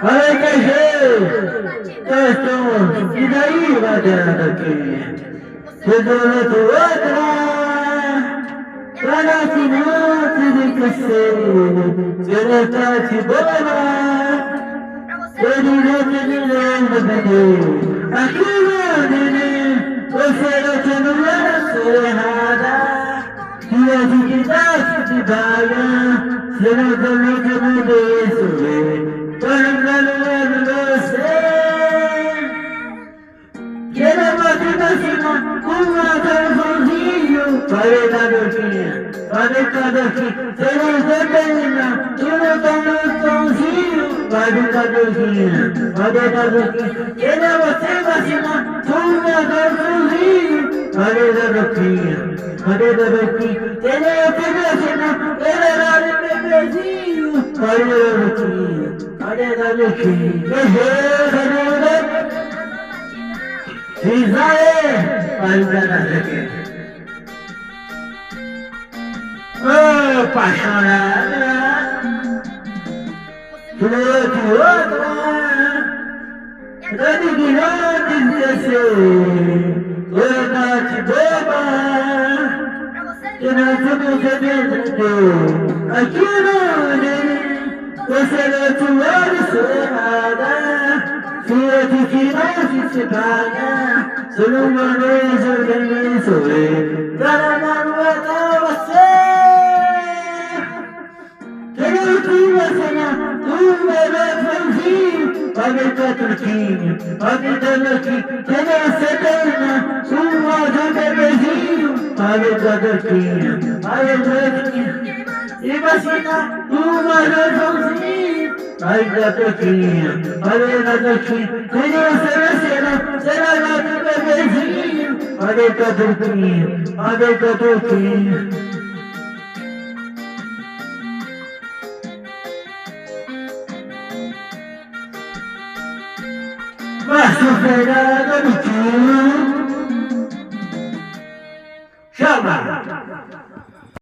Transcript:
Olha que jeito! Nós estamos... E daí, batendo aqui? Chegando do outro, pra não se não de crescer, se não tá te boa, ele não te lembra bem. Aqui meu neném, você não te não errada, que a gente dá de baia, se não também que me deixo ver, tô lembrando de você. Quero bater na cima, uma telefonzinho. Parei na boquinha, parei na boquinha. Você não tem pena, tu não tá no somzinho. Parei na boquinha, parei na boquinha. Quero bater na cima, uma telefonzinho. Parei na boquinha, parei na boquinha. Quero bater na cima, quero dar bebezinho. Parei na boquinha, parei na boquinha. Beijo, Israel! Vai enganar aqui. Ô, apaixonada! Que outra! Eu digo não te esquecer. Eu não te boba. Que não somos mesmo. Aqui não, né? Você não te olha se eu te tirar se paga, se não manejo nem sorrir, para não matar você. Quero que você não, tu me franzinho, pague tua turquinha, pague tua turquinha, quero ser pena, um bebezinho, pague tua turquinha, pague tua turquinha, e vacina, uma razãozinha. Ai, da toquinha, olha na toquinha, queria será lá do bebezinho. Olha da toquinha, olha da toquinha. Mas superada no tio.